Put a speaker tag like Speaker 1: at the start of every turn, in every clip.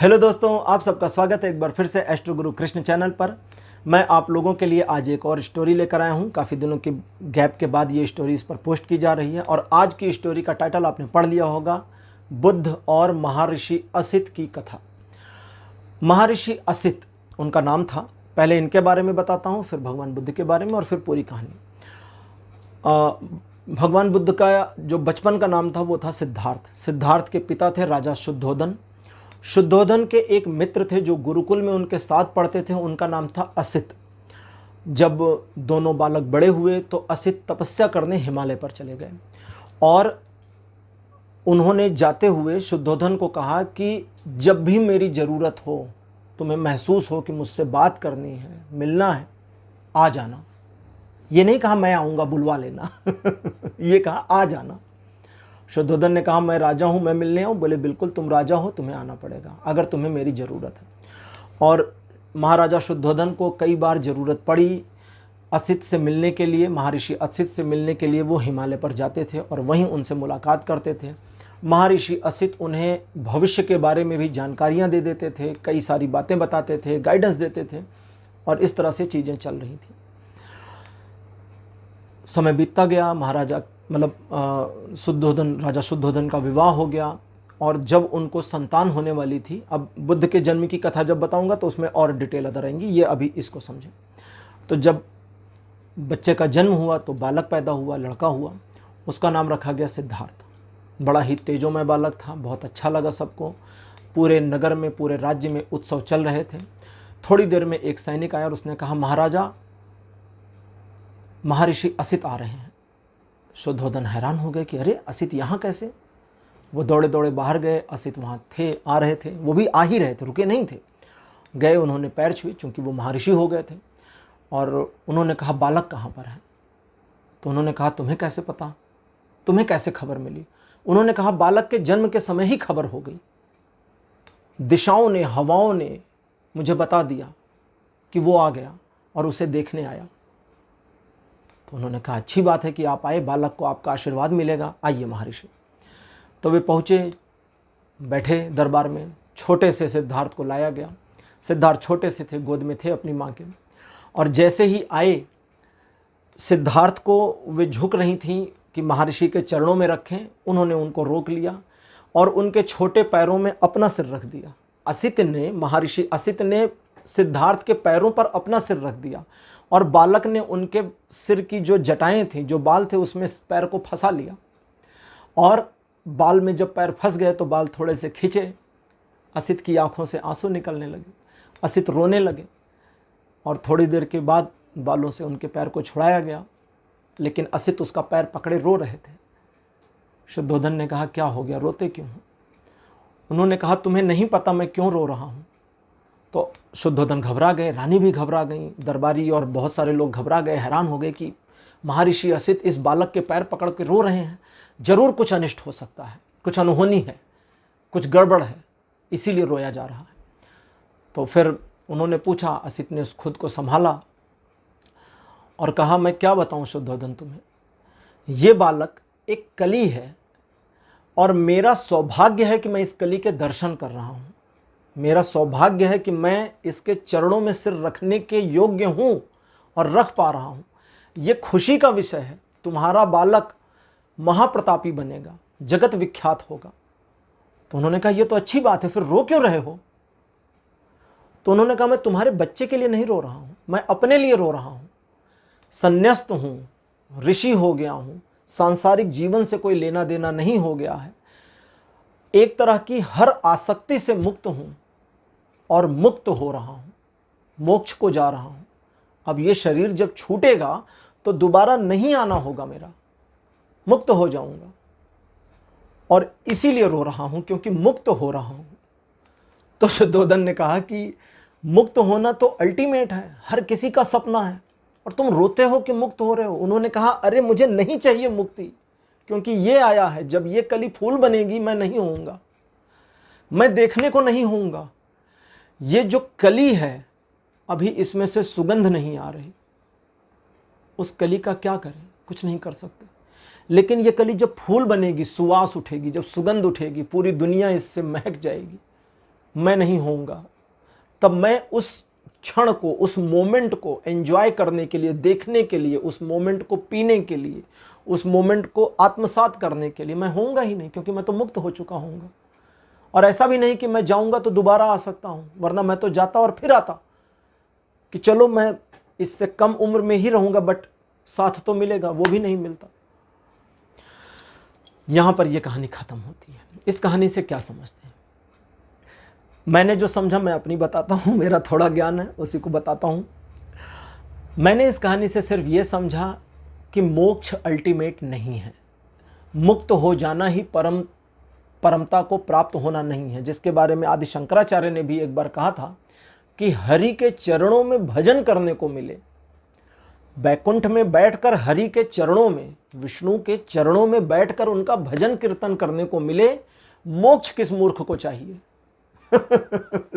Speaker 1: Hello दोस्तों, आप सबका स्वागत है एक बार फिर से एस्ट्रो गुरु कृष्ण चैनल पर। मैं आप लोगों के लिए आज एक और स्टोरी लेकर आया हूं। काफ़ी दिनों की गैप के बाद ये स्टोरी इस पर पोस्ट की जा रही है और आज की स्टोरी का टाइटल आपने पढ़ लिया होगा, बुद्ध और महर्षि असित की कथा। महर्षि असित उनका नाम था। पहले इनके बारे में बताता हूँ, फिर भगवान बुद्ध के बारे में और फिर पूरी कहानी। भगवान बुद्ध का जो बचपन का नाम था वो था सिद्धार्थ। सिद्धार्थ के पिता थे राजा शुद्धोधन। शुद्धोधन के एक मित्र थे जो गुरुकुल में उनके साथ पढ़ते थे, उनका नाम था असित। जब दोनों बालक बड़े हुए तो असित तपस्या करने हिमालय पर चले गए और उन्होंने जाते हुए शुद्धोधन को कहा कि जब भी मेरी ज़रूरत हो, तुम्हें महसूस हो कि मुझसे बात करनी है, मिलना है, आ जाना। ये नहीं कहा मैं आऊँगा, बुलवा लेना ये कहा आ जाना। शुद्धोधन ने कहा मैं राजा हूँ, मैं मिलने आऊँ? बोले बिल्कुल, तुम राजा हो, तुम्हें आना पड़ेगा अगर तुम्हें मेरी ज़रूरत है। और महाराजा शुद्धोधन को कई बार ज़रूरत पड़ी असित से मिलने के लिए। महर्षि असित से मिलने के लिए वो हिमालय पर जाते थे और वहीं उनसे मुलाकात करते थे। महर्षि असित उन्हें भविष्य के बारे में भी जानकारियाँ दे देते थे, कई सारी बातें बताते थे, गाइडेंस देते थे और इस तरह से चीज़ें चल रही थी। समय बीतता गया। राजा शुद्धोधन का विवाह हो गया और जब उनको संतान होने वाली थी, अब बुद्ध के जन्म की कथा जब बताऊंगा तो उसमें और डिटेल अदर आएंगी, ये अभी इसको समझें। तो जब बच्चे का जन्म हुआ तो बालक पैदा हुआ, लड़का हुआ, उसका नाम रखा गया सिद्धार्थ। बड़ा ही तेजोमय बालक था, बहुत अच्छा लगा सबको। पूरे नगर में, पूरे राज्य में उत्सव चल रहे थे। थोड़ी देर में एक सैनिक आया और उसने कहा महाराजा, महर्षि असित आ रहे हैं। शुद्धोधन हैरान हो गए कि अरे असित यहाँ कैसे? वो दौड़े दौड़े बाहर गए। असित वहाँ थे, आ रहे थे, वो भी आ ही रहे थे, रुके नहीं थे। गए, उन्होंने पैर छुए चूँकि वो महर्षि हो गए थे और उन्होंने कहा बालक कहाँ पर है? तो उन्होंने कहा तुम्हें कैसे पता, तुम्हें कैसे खबर मिली? उन्होंने कहा बालक के जन्म के समय ही खबर हो गई। दिशाओं ने, हवाओं ने मुझे बता दिया कि वो आ गया और उसे देखने आया। तो उन्होंने कहा अच्छी बात है कि आप आए, बालक को आपका आशीर्वाद मिलेगा, आइए महर्षि। तो वे पहुँचे, बैठे दरबार में। छोटे से सिद्धार्थ को लाया गया। सिद्धार्थ छोटे से थे, गोद में थे अपनी माँ के। और जैसे ही आए, सिद्धार्थ को वे झुक रही थीं कि महर्षि के चरणों में रखें। उन्होंने उनको रोक लिया और उनके छोटे पैरों में अपना सिर रख दिया। महर्षि असित ने सिद्धार्थ के पैरों पर अपना सिर रख दिया और बालक ने उनके सिर की जो जटाएं थीं, जो बाल थे, उसमें पैर को फंसा लिया। और बाल में जब पैर फंस गए तो बाल थोड़े से खींचे। असित की आंखों से आंसू निकलने लगे, असित रोने लगे और थोड़ी देर के बाद बालों से उनके पैर को छुड़ाया गया, लेकिन असित उसका पैर पकड़े रो रहे थे। शुद्धोधन ने कहा क्या हो गया, रोते क्यों हो? उन्होंने कहा तुम्हें नहीं पता मैं क्यों रो रहा हूँ। तो शुद्धोधन घबरा गए, रानी भी घबरा गई, दरबारी और बहुत सारे लोग घबरा गए, हैरान हो गए कि महर्षि असित इस बालक के पैर पकड़ के रो रहे हैं, जरूर कुछ अनिष्ट हो सकता है, कुछ अनहोनी है, कुछ गड़बड़ है, इसीलिए रोया जा रहा है। तो फिर उन्होंने पूछा, असित ने खुद को संभाला और कहा मैं क्या बताऊं शुद्धोधन तुम्हें, ये बालक एक कली है और मेरा सौभाग्य है कि मैं इस कली के दर्शन कर रहा हूँ। मेरा सौभाग्य है कि मैं इसके चरणों में सिर रखने के योग्य हूँ और रख पा रहा हूँ। ये खुशी का विषय है। तुम्हारा बालक महाप्रतापी बनेगा, जगत विख्यात होगा। तो उन्होंने कहा ये तो अच्छी बात है, फिर रो क्यों रहे हो? तो उन्होंने कहा मैं तुम्हारे बच्चे के लिए नहीं रो रहा हूँ, मैं अपने लिए रो रहा हूँ। संन्यास्त हूँ, ऋषि हो गया हूँ, सांसारिक जीवन से कोई लेना देना नहीं हो गया है, एक तरह की हर आसक्ति से मुक्त हूँ और मुक्त हो रहा हूँ, मोक्ष को जा रहा हूँ। अब ये शरीर जब छूटेगा तो दोबारा नहीं आना होगा मेरा, मुक्त हो जाऊंगा और इसीलिए रो रहा हूँ क्योंकि मुक्त हो रहा हूँ। तो शुद्धोधन ने कहा कि मुक्त होना तो अल्टीमेट है, हर किसी का सपना है, और तुम रोते हो कि मुक्त हो रहे हो। उन्होंने कहा अरे मुझे नहीं चाहिए मुक्ति, क्योंकि ये आया है, जब ये कली फूल बनेगी मैं नहीं होऊंगा, मैं देखने को नहीं होऊंगा। ये जो कली है अभी इसमें से सुगंध नहीं आ रही, उस कली का क्या करें, कुछ नहीं कर सकते। लेकिन ये कली जब फूल बनेगी, सुवास उठेगी, जब सुगंध उठेगी, पूरी दुनिया इससे महक जाएगी, मैं नहीं होऊंगा, तब मैं उस क्षण को, उस मोमेंट को एंजॉय करने के लिए, देखने के लिए, उस मोमेंट को पीने के लिए, उस मोमेंट को आत्मसात करने के लिए मैं होऊंगा ही नहीं, क्योंकि मैं तो मुक्त हो चुका हूँगा। और ऐसा भी नहीं कि मैं जाऊंगा तो दोबारा आ सकता हूँ, वरना मैं तो जाता और फिर आता कि चलो मैं इससे कम उम्र में ही रहूंगा, बट साथ तो मिलेगा, वो भी नहीं मिलता। यहां पर यह कहानी खत्म होती है। इस कहानी से क्या समझते हैं? मैंने जो समझा मैं अपनी बताता हूं, मेरा थोड़ा ज्ञान है उसी को बताता हूं। मैंने इस कहानी से सिर्फ ये समझा कि मोक्ष अल्टीमेट नहीं है, मुक्त हो जाना ही परमता को प्राप्त होना नहीं है, जिसके बारे में आदि शंकराचार्य ने भी एक बार कहा था कि हरि के चरणों में भजन करने को मिले, बैकुंठ में बैठकर हरि के चरणों में, विष्णु के चरणों में बैठकर उनका भजन कीर्तन करने को मिले, मोक्ष किस मूर्ख को चाहिए?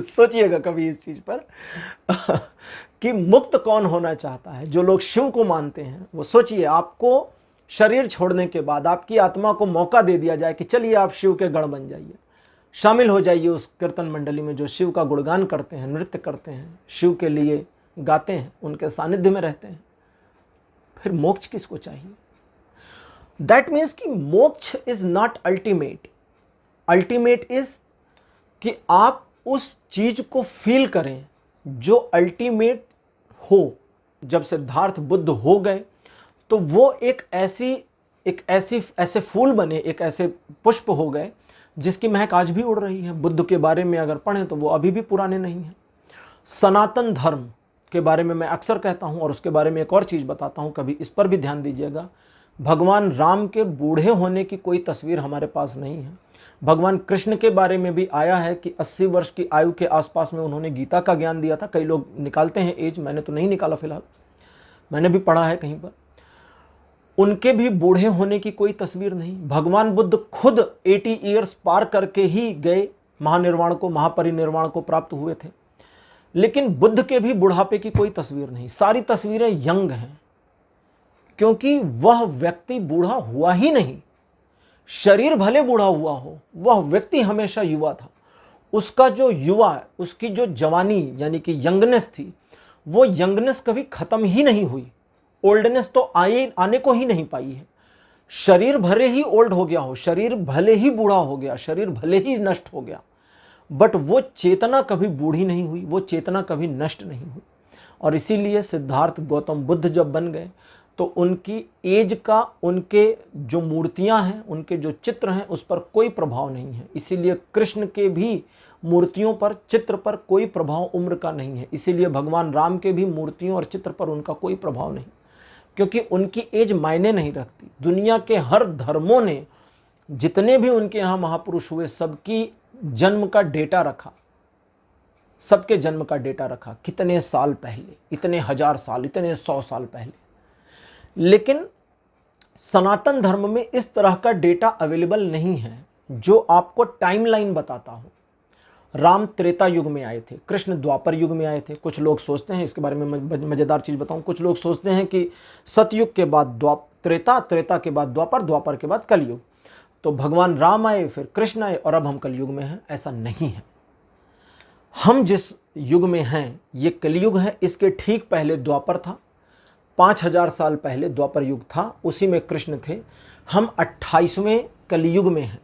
Speaker 1: सोचिएगा कभी इस चीज पर कि मुक्त कौन होना चाहता है। जो लोग शिव को मानते हैं वो सोचिए, आपको शरीर छोड़ने के बाद आपकी आत्मा को मौका दे दिया जाए कि चलिए आप शिव के गण बन जाइए, शामिल हो जाइए उस कीर्तन मंडली में जो शिव का गुणगान करते हैं, नृत्य करते हैं, शिव के लिए गाते हैं, उनके सानिध्य में रहते हैं। फिर मोक्ष किसको चाहिए? दैट मीन्स कि मोक्ष is not ultimate. Ultimate is कि आप उस चीज को फील करें जो अल्टीमेट हो। जब सिद्धार्थ बुद्ध हो गए तो वो एक ऐसे फूल बने, एक ऐसे पुष्प हो गए जिसकी महक आज भी उड़ रही है। बुद्ध के बारे में अगर पढ़ें तो वो अभी भी पुराने नहीं हैं। सनातन धर्म के बारे में मैं अक्सर कहता हूं, और उसके बारे में एक और चीज़ बताता हूं, कभी इस पर भी ध्यान दीजिएगा। भगवान राम के बूढ़े होने की कोई तस्वीर हमारे पास नहीं है। भगवान कृष्ण के बारे में भी आया है कि 80 वर्ष की आयु के आसपास में उन्होंने गीता का ज्ञान दिया था। कई लोग निकालते हैं एज, मैंने तो नहीं निकाला फिलहाल, मैंने भी पढ़ा है कहीं पर। उनके भी बूढ़े होने की कोई तस्वीर नहीं। भगवान बुद्ध खुद 80 ईयर्स पार करके ही गए, महानिर्वाण को, महापरिनिर्वाण को प्राप्त हुए थे। लेकिन बुद्ध के भी बुढ़ापे की कोई तस्वीर नहीं। सारी तस्वीरें यंग हैं, क्योंकि वह व्यक्ति बूढ़ा हुआ ही नहीं। शरीर भले बूढ़ा हुआ हो, वह व्यक्ति हमेशा युवा था। उसका जो युवा, उसकी जो जवानी यानी कि यंगनेस थी, वो यंगनेस कभी खत्म ही नहीं हुई। ओल्डनेस तो आने को ही नहीं पाई है। शरीर भले ही ओल्ड हो गया हो, शरीर भले ही बूढ़ा हो गया, शरीर भले ही नष्ट हो गया, बट वो चेतना कभी बूढ़ी नहीं हुई, वो चेतना कभी नष्ट नहीं हुई। और इसीलिए सिद्धार्थ गौतम बुद्ध जब बन गए तो उनकी एज का, उनके जो मूर्तियां हैं, उनके जो चित्र हैं, उस पर कोई प्रभाव नहीं है। इसीलिए कृष्ण के भी मूर्तियों पर, चित्र पर कोई प्रभाव उम्र का नहीं है। इसीलिए भगवान राम के भी मूर्तियों और चित्र पर उनका कोई प्रभाव नहीं, क्योंकि उनकी एज मायने नहीं रखती। दुनिया के हर धर्मों ने, जितने भी उनके यहाँ महापुरुष हुए, सबकी जन्म का डेटा रखा, सबके जन्म का डेटा रखा, कितने साल पहले, इतने 1000 साल, इतने 100 साल पहले। लेकिन सनातन धर्म में इस तरह का डेटा अवेलेबल नहीं है जो आपको टाइमलाइन बताता हो। राम त्रेता युग में आए थे, कृष्ण द्वापर युग में आए थे। कुछ लोग सोचते हैं, इसके बारे में मजेदार चीज बताऊं, कुछ लोग सोचते हैं कि सतयुग के बाद त्रेता, त्रेता के बाद द्वापर, द्वापर के बाद कलयुग। तो भगवान राम आए, फिर कृष्ण आए, और अब हम कलयुग में हैं। ऐसा नहीं है। हम जिस युग में हैं ये कलयुग है। इसके ठीक पहले द्वापर था, 5000 साल पहले द्वापर युग था, उसी में कृष्ण थे। हम 28वें कलयुग में हैं।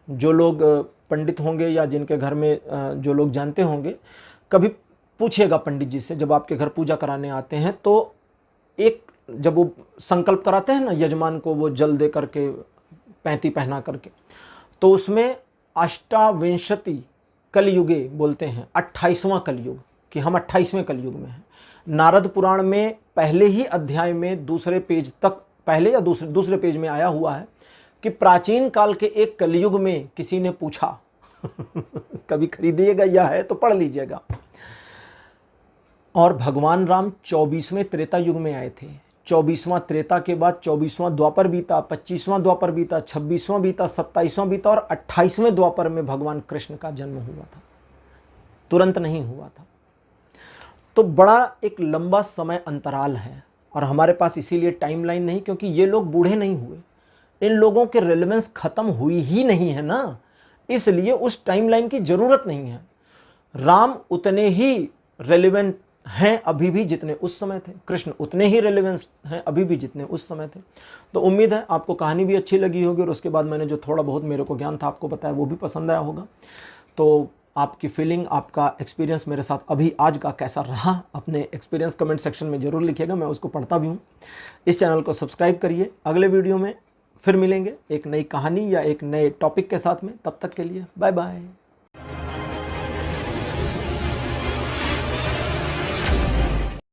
Speaker 1: जो लोग पंडित होंगे या जिनके घर में जो लोग जानते होंगे, कभी पूछिएगा पंडित जी से, जब आपके घर पूजा कराने आते हैं तो एक, जब वो संकल्प कराते हैं ना यजमान को, वो जल दे करके, पैंती पहना करके, तो उसमें अष्टाविंशति कलयुगे बोलते हैं, 28वां कलयुग, कि हम 28वें कलयुग में हैं। नारद पुराण में पहले ही अध्याय में दूसरे पेज तक, पहले या दूसरे पेज में आया हुआ है कि प्राचीन काल के एक कलयुग में किसी ने पूछा कभी खरीदिएगा, यह है तो पढ़ लीजिएगा। और भगवान राम 24वें त्रेता युग में आए थे। 24वां त्रेता के बाद 24वां द्वापर बीता, 25वां द्वापर बीता, 26वां बीता, 27वां बीता, और 28वें द्वापर में भगवान कृष्ण का जन्म हुआ था। तुरंत नहीं हुआ था। तो बड़ा एक लंबा समय अंतराल है, और हमारे पास इसीलिए टाइमलाइन नहीं, क्योंकि ये लोग बूढ़े नहीं हुए, इन लोगों के रेलेवेंस खत्म हुई ही नहीं है ना, इसलिए उस टाइमलाइन की जरूरत नहीं है। राम उतने ही रेलिवेंट हैं अभी भी जितने उस समय थे, कृष्ण उतने ही रेलिवेंस हैं अभी भी जितने उस समय थे। तो उम्मीद है आपको कहानी भी अच्छी लगी होगी और उसके बाद मैंने जो थोड़ा बहुत मेरे को ज्ञान था आपको बताया वो भी पसंद आया होगा। तो आपकी फीलिंग, आपका एक्सपीरियंस मेरे साथ अभी आज का कैसा रहा, अपने एक्सपीरियंस कमेंट सेक्शन में ज़रूर लिखिएगा, मैं उसको पढ़ता भी हूँ। इस चैनल को सब्सक्राइब करिए। अगले वीडियो में फिर मिलेंगे एक नई कहानी या एक नए टॉपिक के साथ में। तब तक के लिए बाय बाय।